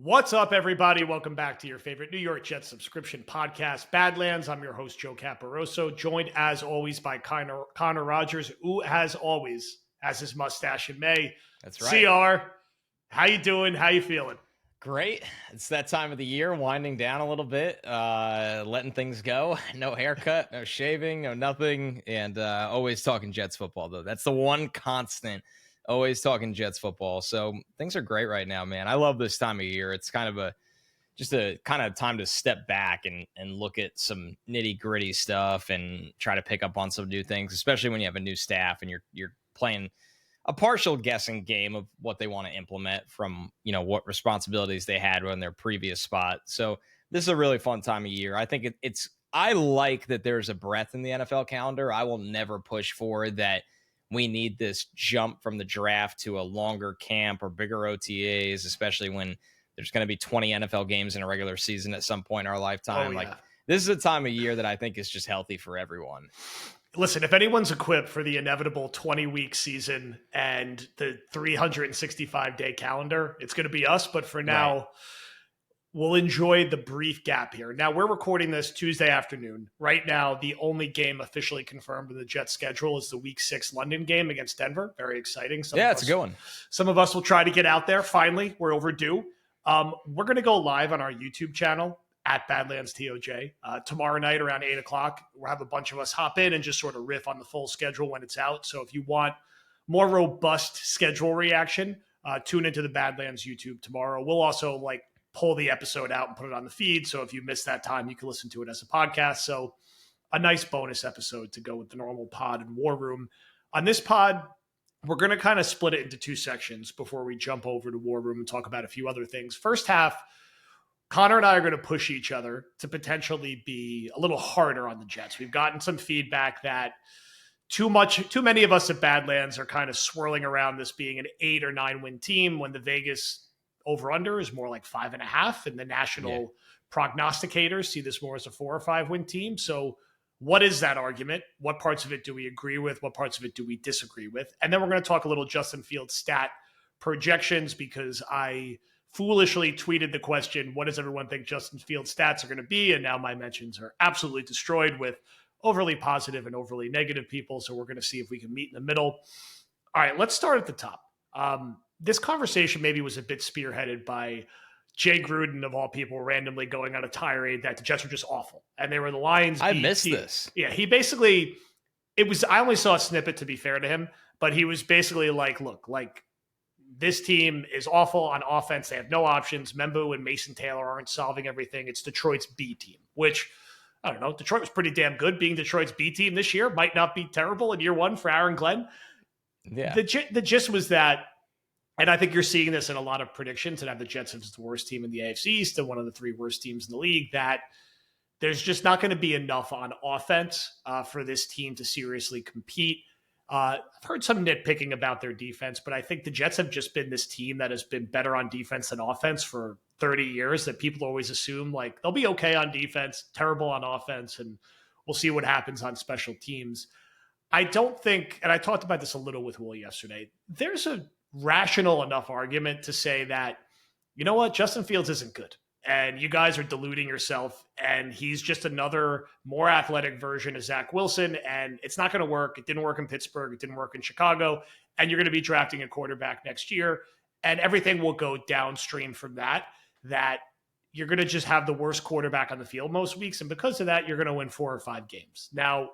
What's up, everybody? Welcome back to your favorite New York Jets subscription podcast, Badlands. I'm your host, Joe Caporoso, joined as always by Connor Rogers, who, as always, has his mustache in May. That's right. CR, how you doing? How you feeling? Great. It's that time of the year, winding down a little bit, letting things go. No haircut, no shaving, no nothing, and always talking Jets football, though. That's the one constant, always talking Jets football. So things are great right now, man. I love this time of year. It's kind of just a kind of time to step back and look at some nitty gritty stuff and try to pick up on some new things, especially when you have a new staff and you're playing a partial guessing game of what they want to implement from, what responsibilities they had on their previous spot. So this is a really fun time of year. I think I like that there's a breadth in the NFL calendar. I will never push for that. We need this jump from the draft to a longer camp or bigger OTAs, especially when there's going to be 20 NFL games in a regular season at some point in our lifetime. Oh, yeah. This is a time of year that I think is just healthy for everyone. Listen, if anyone's equipped for the inevitable 20-week season and the 365-day calendar, it's going to be us. But for now, right, we'll enjoy the brief gap here. Now, we're recording this Tuesday afternoon. Right now, the only game officially confirmed in the Jets schedule is the Week 6 London game against Denver. Very exciting. It's a good one. Some of us will try to get out there. Finally, we're overdue. We're going to go live on our YouTube channel at Badlands TOJ tomorrow night around 8 o'clock. We'll have a bunch of us hop in and just sort of riff on the full schedule when it's out. So if you want more robust schedule reaction, tune into the Badlands YouTube tomorrow. We'll also pull the episode out and put it on the feed. So if you missed that time, you can listen to it as a podcast. So a nice bonus episode to go with the normal pod and War Room. On this pod, we're going to kind of split it into two sections before we jump over to War Room and talk about a few other things. First half, Connor and I are going to push each other to potentially be a little harder on the Jets. We've gotten some feedback that too many of us at Badlands are kind of swirling around this being an 8 or 9 win team when the Vegas over-under is more like 5.5, and the national prognosticators see this more as a 4 or 5 win team. So what is that argument? What parts of it do we agree with? What parts of it do we disagree with? And then we're going to talk a little Justin Fields stat projections, because I foolishly tweeted the question, what does everyone think Justin Fields stats are going to be? And now my mentions are absolutely destroyed with overly positive and overly negative people. So we're going to see if we can meet in the middle. All right, let's start at the top. This conversation maybe was a bit spearheaded by Jay Gruden, of all people, randomly going on a tirade that the Jets were just awful. And they were the Lions. I missed this. Yeah, he basically, I only saw a snippet, to be fair to him, but he was basically like, look, this team is awful on offense. They have no options. Membu and Mason Taylor aren't solving everything. It's Detroit's B team, which, I don't know, Detroit was pretty damn good. Being Detroit's B team this year might not be terrible in year one for Aaron Glenn. Yeah. The gist was that, and I think you're seeing this in a lot of predictions, that have the Jets as the worst team in the AFC East and one of the 3 worst teams in the league, that there's just not going to be enough on offense for this team to seriously compete. I've heard some nitpicking about their defense, but I think the Jets have just been this team that has been better on defense than offense for 30 years, that people always assume they'll be okay on defense, terrible on offense, and we'll see what happens on special teams. I don't think, and I talked about this a little with Will yesterday, there's a rational enough argument to say that, you know what, Justin Fields isn't good. And you guys are deluding yourself, and he's just another more athletic version of Zach Wilson, and it's not going to work. It didn't work in Pittsburgh. It didn't work in Chicago, and you're going to be drafting a quarterback next year, and everything will go downstream from that you're going to just have the worst quarterback on the field most weeks, and because of that, you're going to win 4 or 5 games. Now,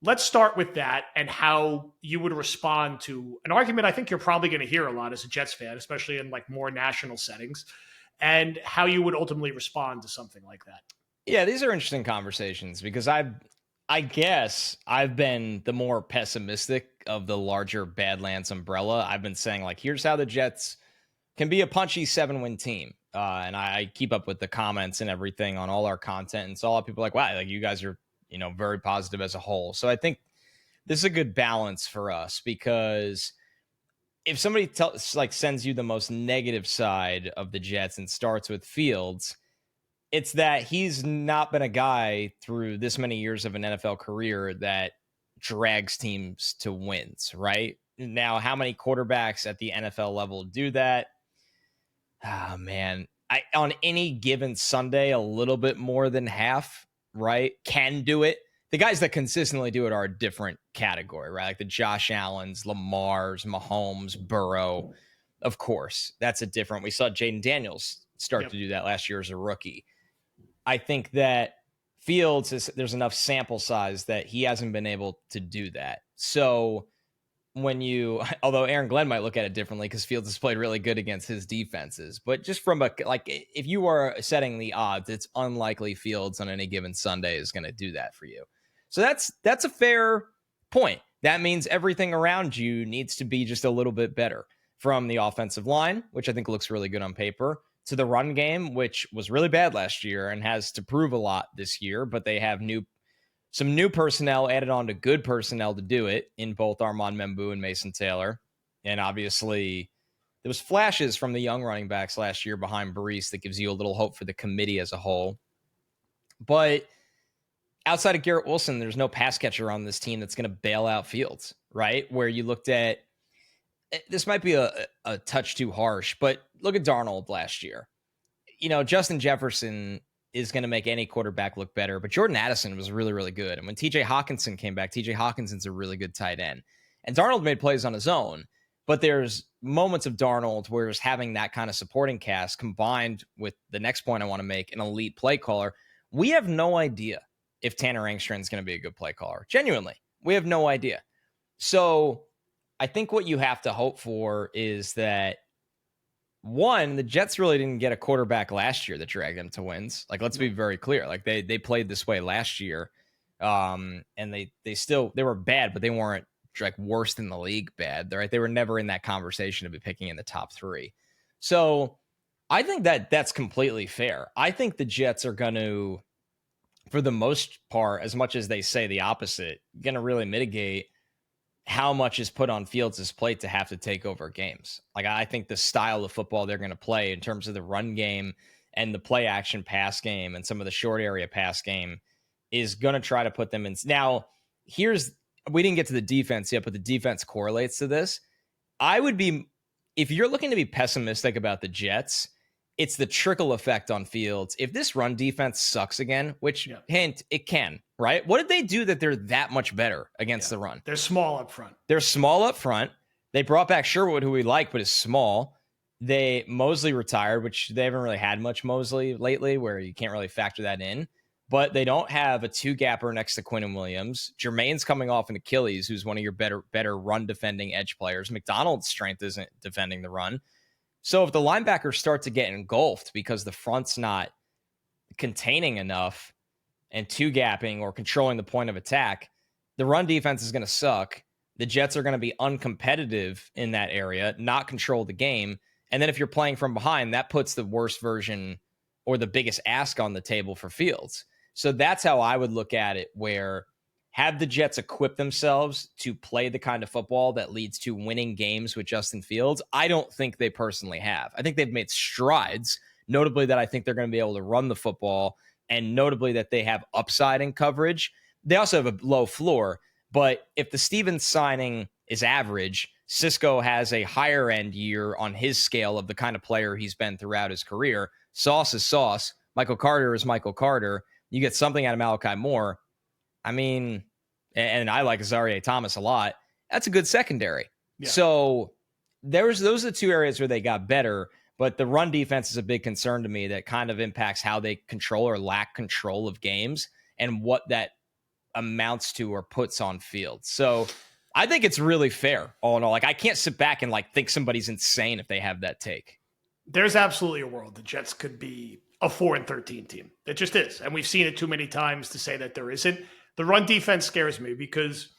let's start with that and how you would respond to an argument I think you're probably going to hear a lot as a Jets fan, especially in more national settings, and how you would ultimately respond to something like that. Yeah, these are interesting conversations, because I guess I've been the more pessimistic of the larger Badlands umbrella. I've been saying, here's how the Jets can be a punchy 7-win team. And I keep up with the comments and everything on all our content. And so a lot of people are like, wow, you guys are, very positive as a whole. So I think this is a good balance for us, because if somebody sends you the most negative side of the Jets and starts with Fields, it's that he's not been a guy through this many years of an NFL career that drags teams to wins, right? Now, how many quarterbacks at the NFL level do that? Oh, man. on any given Sunday, a little bit more than half, right, can do it. The guys that consistently do it are a different category, right? Like the Josh Allens, Lamars, Mahomes, Burrow. Of course, that's a different. We saw Jaden Daniels start to do that last year as a rookie. I think that Fields there's enough sample size that he hasn't been able to do that. So although Aaron Glenn might look at it differently because Fields has played really good against his defenses, but just from if you are setting the odds, it's unlikely Fields on any given Sunday is going to do that for you. So that's a fair point. That means everything around you needs to be just a little bit better, from the offensive line, which I think looks really good on paper, to the run game, which was really bad last year and has to prove a lot this year, but they have some new personnel added on to good personnel to do it in both Armand Membu and Mason Taylor. And obviously there was flashes from the young running backs last year behind Brees that gives you a little hope for the committee as a whole. But outside of Garrett Wilson, there's no pass catcher on this team that's going to bail out Fields, right? Where you looked at, this might be a touch too harsh, but look at Darnold last year. Justin Jefferson is going to make any quarterback look better, but Jordan Addison was really, really good. And when TJ Hawkinson came back, TJ Hawkinson's a really good tight end. And Darnold made plays on his own, but there's moments of Darnold where he's having that kind of supporting cast combined with the next point I want to make, an elite play caller. We have no idea if Tanner Engstrand's going to be a good play caller. Genuinely, we have no idea. So I think what you have to hope for is that, one, the Jets really didn't get a quarterback last year that dragged them to wins. Like, let's be very clear. Like, they played this way last year, and they were bad, but they weren't like worse than the league bad. Right? They were never in that conversation to be picking in the top 3. So I think that that's completely fair. I think the Jets are going to, for the most part, as much as they say the opposite, going to really mitigate how much is put on Fields' plate to have to take over games. Like, I think the style of football they're going to play in terms of the run game and the play action pass game and some of the short area pass game is going to try to put them in. Now, we didn't get to the defense yet, but the defense correlates to this. If you're looking to be pessimistic about the Jets, it's the trickle effect on Fields. If this run defense sucks again, which, hint, it can, right? What did they do that they're that much better against the run? They're small up front. They brought back Sherwood, who we like, but is small. Mosley retired, which they haven't really had much Mosley lately, where you can't really factor that in. But they don't have a 2-gapper next to Quinnen Williams. Jermaine's coming off an Achilles, who's one of your better run defending edge players. McDonald's strength isn't defending the run. So if the linebackers start to get engulfed because the front's not containing enough and 2-gapping or controlling the point of attack, the run defense is going to suck. The Jets are going to be uncompetitive in that area, not control the game. And then if you're playing from behind, that puts the worst version or the biggest ask on the table for Fields. So that's how I would look at it, where have the Jets equip themselves to play the kind of football that leads to winning games with Justin Fields? I don't think they personally have. I think they've made strides, notably that I think they're going to be able to run the football, and notably that they have upside in coverage. They also have a low floor, but if the Stevens signing is average, Cisco has a higher end year on his scale of the kind of player he's been throughout his career. Sauce is Sauce. Michael Carter is Michael Carter. You get something out of Malachi Moore. I mean, and I like Azaria Thomas a lot. That's a good secondary. Yeah. So those are the 2 areas where they got better, but the run defense is a big concern to me that kind of impacts how they control or lack control of games and what that amounts to or puts on field. So I think it's really fair all in all. Like, I can't sit back and think somebody's insane if they have that take. There's absolutely a world the Jets could be a 4-13 team. It just is. And we've seen it too many times to say that there isn't. The run defense scares me because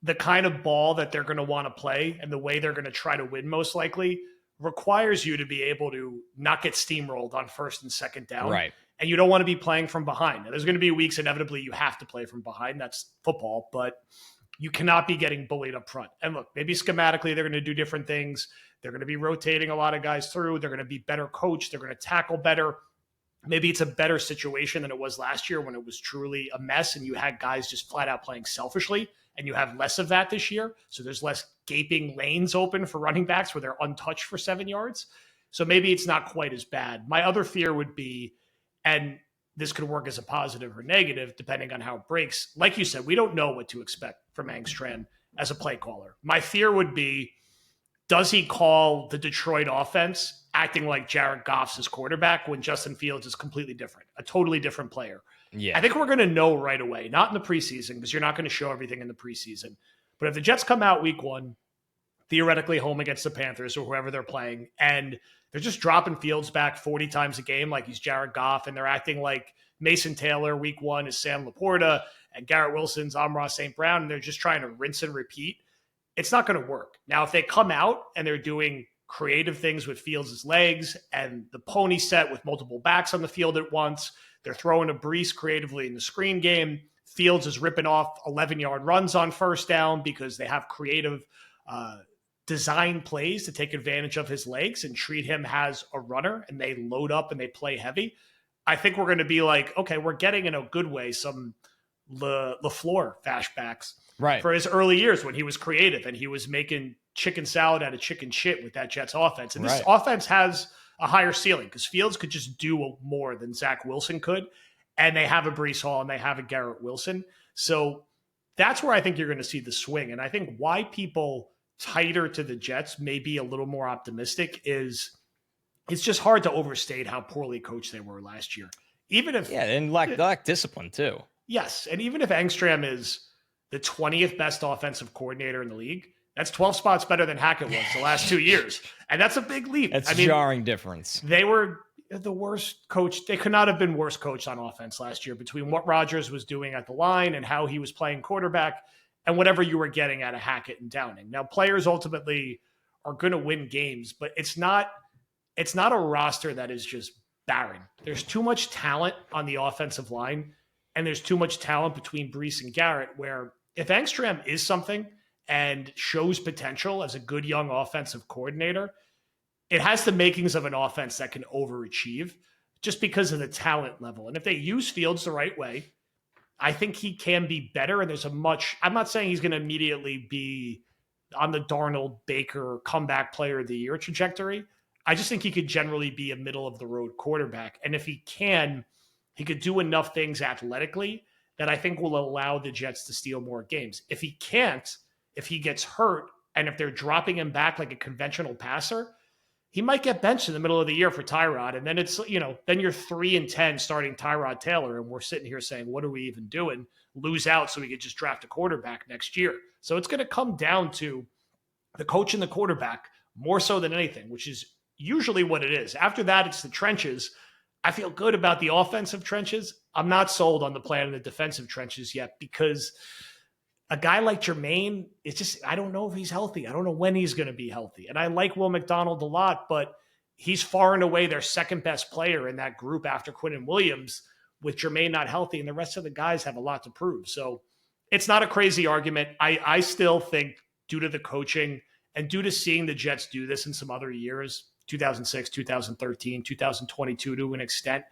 the kind of ball that they're going to want to play and the way they're going to try to win most likely requires you to be able to not get steamrolled on first and second down. Right. And you don't want to be playing from behind. Now, there's going to be weeks inevitably you have to play from behind. That's football, but you cannot be getting bullied up front. And look, maybe schematically they're going to do different things. They're going to be rotating a lot of guys through. They're going to be better coached. They're going to tackle better. Maybe it's a better situation than it was last year when it was truly a mess and you had guys just flat out playing selfishly, and you have less of that this year. So there's less gaping lanes open for running backs where they're untouched for 7 yards. So maybe it's not quite as bad. My other fear would be, and this could work as a positive or negative depending on how it breaks. Like you said, we don't know what to expect from Angstrom as a play caller. My fear would be, does he call the Detroit offense acting like Jared Goff's his quarterback when Justin Fields is completely different, a totally different player? Yeah. I think we're going to know right away, not in the preseason, because you're not going to show everything in the preseason. But if the Jets come out week one, theoretically home against the Panthers or whoever they're playing, and they're just dropping Fields back 40 times a game like he's Jared Goff, and they're acting like Mason Taylor week one is Sam Laporta and Garrett Wilson's Amon-Ra St. Brown, and they're just trying to rinse and repeat, it's not going to work. Now, if they come out and they're doing creative things with Fields' legs and the pony set with multiple backs on the field at once, they're throwing a Brees creatively in the screen game, Fields is ripping off 11-yard runs on first down because they have creative design plays to take advantage of his legs and treat him as a runner, and they load up and they play heavy. I think we're going to be like, okay, we're getting in a good way some LaFleur flashbacks for his early years when he was creative and he was making chicken salad out of chicken shit with that Jets offense. And this offense has a higher ceiling because Fields could just do more than Zach Wilson could. And they have a Brees Hall and they have a Garrett Wilson. So that's where I think you're going to see the swing. And I think why people tighter to the Jets may be a little more optimistic is it's just hard to overstate how poorly coached they were last year. Even if and lack discipline too. Yes, and even if Angstrom is the 20th best offensive coordinator in the league, that's 12 spots better than Hackett was the last 2 years. And that's a big leap. That's a jarring difference. They were the worst coach. They could not have been worse coached on offense last year between what Rodgers was doing at the line and how he was playing quarterback and whatever you were getting out of Hackett and Downing. Now, players ultimately are going to win games, but it's not a roster that is just barren. There's too much talent on the offensive line, and there's too much talent between Brees and Garrett, where if Angstrom is something and shows potential as a good young offensive coordinator, it has the makings of an offense that can overachieve just because of the talent level. And if they use Fields the right way, I think he can be better. And I'm not saying he's going to immediately be on the Darnold Baker comeback player of the year trajectory. I just think he could generally be a middle of the road quarterback. And if he can, he could do enough things athletically that I think will allow the Jets to steal more games. If he can't, if he gets hurt, and if they're dropping him back like a conventional passer, he might get benched in the middle of the year for Tyrod. And then it's, then you're 3-10 starting Tyrod Taylor. And we're sitting here saying, what are we even doing? Lose out so we could just draft a quarterback next year. So it's going to come down to the coach and the quarterback more so than anything, which is usually what it is. After that, it's the trenches. I feel good about the offensive trenches. I'm not sold on the plan in the defensive trenches yet because a guy like Jermaine, it's just, I don't know if he's healthy. I don't know when he's going to be healthy. And I like Will McDonald a lot, but he's far and away their second best player in that group after Quinnen Williams, with Jermaine not healthy, and the rest of the guys have a lot to prove. So it's not a crazy argument. I still think due to the coaching and due to seeing the Jets do this in some other years, 2006, 2013, 2022 to an extent,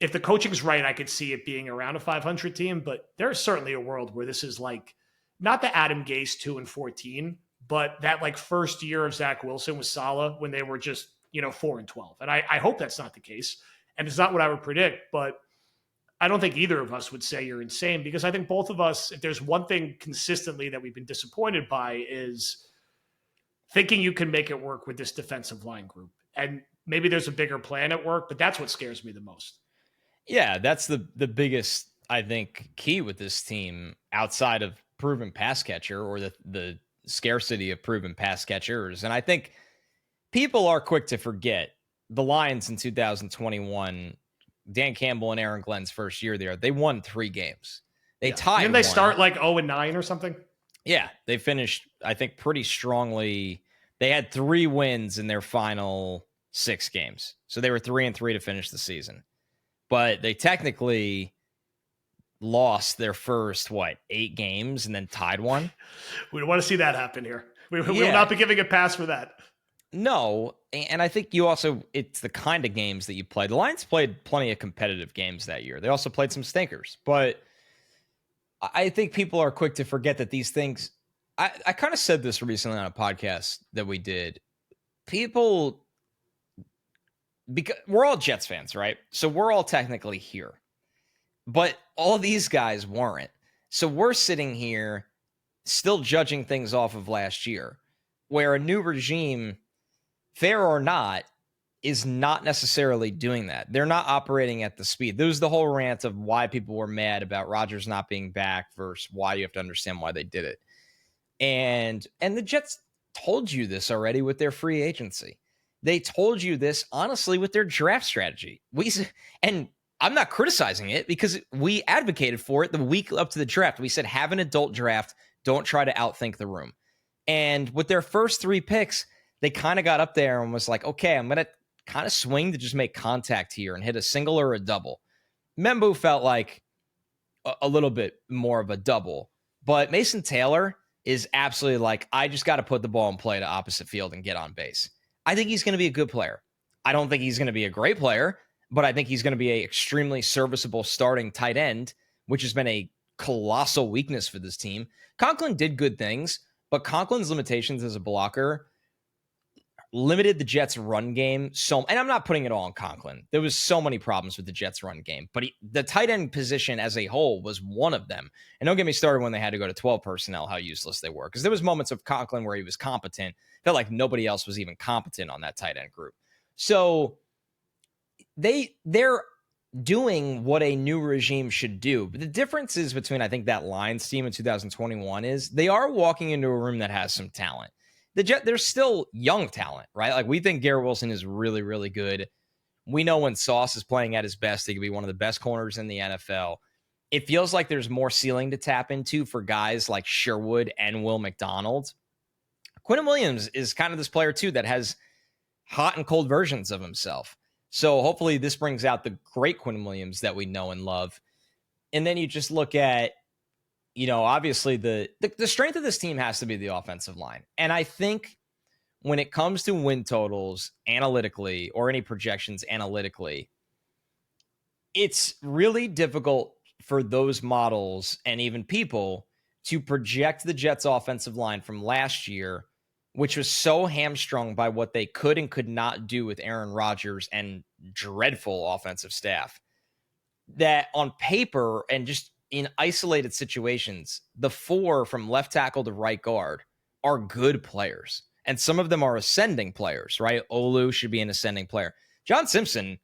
if the coaching's right, I could see it being around a 500 team, but there's certainly a world where this is like not the Adam Gase 2-14, but that like first year of Zach Wilson with Saleh when they were just, 4-12. And I hope that's not the case. And it's not what I would predict, but I don't think either of us would say you're insane because I think both of us, if there's one thing consistently that we've been disappointed by is thinking you can make it work with this defensive line group. And maybe there's a bigger plan at work, but that's what scares me the most. Yeah, that's the biggest, I think, key with this team outside of proven pass catcher or the scarcity of proven pass catchers. And I think people are quick to forget the Lions in 2021, Dan Campbell and Aaron Glenn's first year there, they won 3 games. They tied. Didn't they start like 0-9 or something? Yeah, they finished, I think, pretty strongly. They had 3 wins in their final 6 games. So they were 3-3 to finish the season. But they technically lost their first, 8 games and then tied one? We don't want to see that happen here. We will not be giving a pass for that. No, and I think it's the kind of games that you play. The Lions played plenty of competitive games that year. They also played some stinkers. But I think people are quick to forget that these things, I kind of said this recently on a podcast that we did. People because we're all Jets fans, right? So we're all technically here. But all these guys weren't. So we're sitting here still judging things off of last year, where a new regime, fair or not, is not necessarily doing that. They're not operating at the speed. There was the whole rant of why people were mad about Rodgers not being back versus why you have to understand why they did it. And the Jets told you this already with their free agency. They told you this, honestly, with their draft strategy. And I'm not criticizing it because we advocated for it the week up to the draft. We said, have an adult draft. Don't try to outthink the room. And with their first 3 picks, they kind of got up there and was like, okay, I'm going to kind of swing to just make contact here and hit a single or a double. Membu felt like a little bit more of a double. But Mason Taylor is absolutely like, I just got to put the ball in play to opposite field and get on base. I think he's going to be a good player. I don't think he's going to be a great player, but I think he's going to be an extremely serviceable starting tight end, which has been a colossal weakness for this team. Conklin did good things, but Conklin's limitations as a blocker limited the Jets' run game. And I'm not putting it all on Conklin. There was so many problems with the Jets' run game, but the tight end position as a whole was one of them. And don't get me started when they had to go to 12 personnel, how useless they were. Because there was moments of Conklin where he was competent. Felt like nobody else was even competent on that tight end group. So they're doing what a new regime should do. But the difference is between, I think, that Lions team in 2021 is they are walking into a room that has some talent. There's still young talent, right? Like, we think Garrett Wilson is really, really good. We know when Sauce is playing at his best, he could be one of the best corners in the NFL. It feels like there's more ceiling to tap into for guys like Sherwood and Will McDonald. Quinn Williams is kind of this player, too, that has hot and cold versions of himself. So hopefully this brings out the great Quinn Williams that we know and love. And then you just look at, obviously the strength of this team has to be the offensive line. And I think when it comes to win totals analytically or any projections analytically, it's really difficult for those models and even people to project the Jets offensive line from last year, which was so hamstrung by what they could and could not do with Aaron Rodgers and dreadful offensive staff, that on paper and just in isolated situations, the 4 from left tackle to right guard are good players. And some of them are ascending players, right? Olu should be an ascending player. John Simpson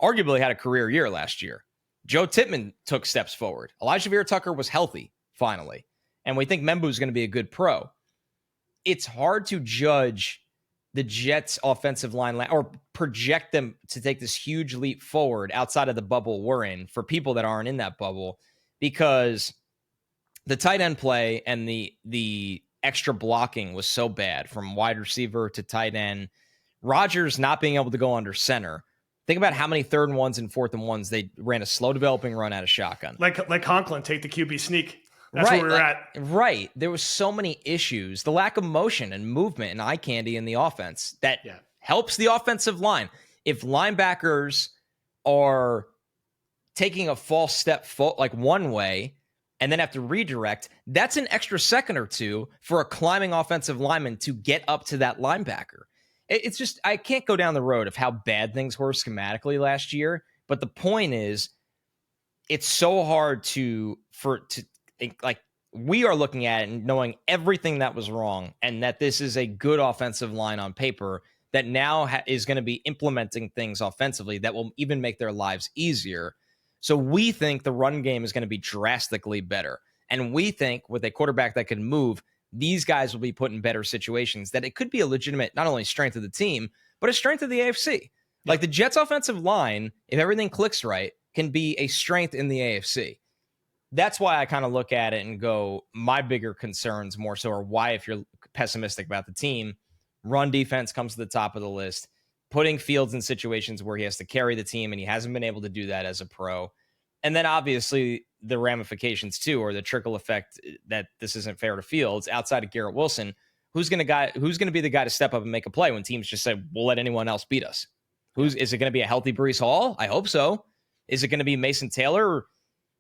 arguably had a career year last year. Joe Tippmann took steps forward. Elijah Vera-Tucker was healthy, finally. And we think Membu is going to be a good pro. It's hard to judge the Jets' offensive line or project them to take this huge leap forward outside of the bubble we're in for people that aren't in that bubble, because the tight end play and the extra blocking was so bad from wide receiver to tight end. Rodgers not being able to go under center. Think about how many 3rd and 1s and 4th and 1s they ran a slow developing run out of shotgun. Like Conklin, take the QB sneak. That's right, where we're at. Right. There was so many issues. The lack of motion and movement and eye candy in the offense that helps the offensive line. If linebackers are taking a false step like one way and then have to redirect, that's an extra second or two for a climbing offensive lineman to get up to that linebacker. It's just, I can't go down the road of how bad things were schematically last year. But the point is, it's so hard to like, we are looking at it and knowing everything that was wrong and that this is a good offensive line on paper that now is going to be implementing things offensively that will even make their lives easier. So we think the run game is going to be drastically better. And we think with a quarterback that can move, these guys will be put in better situations, that it could be a legitimate, not only strength of the team, but a strength of the AFC. Like, the Jets offensive line, if everything clicks right, can be a strength in the AFC. That's why I kind of look at it and go, my bigger concerns more so are why, if you're pessimistic about the team, run defense comes to the top of the list. Putting Fields in situations where he has to carry the team, and he hasn't been able to do that as a pro. And then obviously the ramifications too, or the trickle effect that this isn't fair to Fields outside of Garrett Wilson. Who's going to be the guy to step up and make a play when teams just say, we'll let anyone else beat us? Is it going to be a healthy Breece Hall? I hope so. Is it going to be Mason Taylor,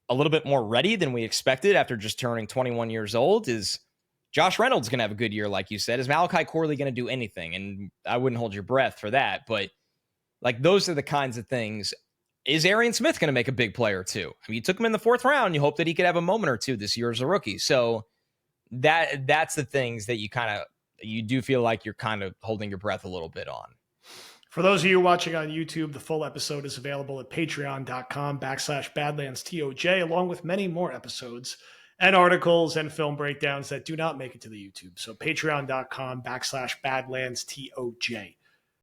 a little bit more ready than we expected after just turning 21 years old? Is Josh Reynolds going to have a good year, like you said? Is Malachi Corley going to do anything? And I wouldn't hold your breath for that. But Like, those are the kinds of things. Is Arian Smith going to make a big play or two? I mean, you took him in the 4th round. You hope that he could have a moment or two this year as a rookie. So that's the things that you do feel like you're kind of holding your breath a little bit on. For those of you watching on YouTube, the full episode is available at patreon.com/BadlandsTOJ, along with many more episodes and articles and film breakdowns that do not make it to the YouTube. So patreon.com/BadlandsTOJ.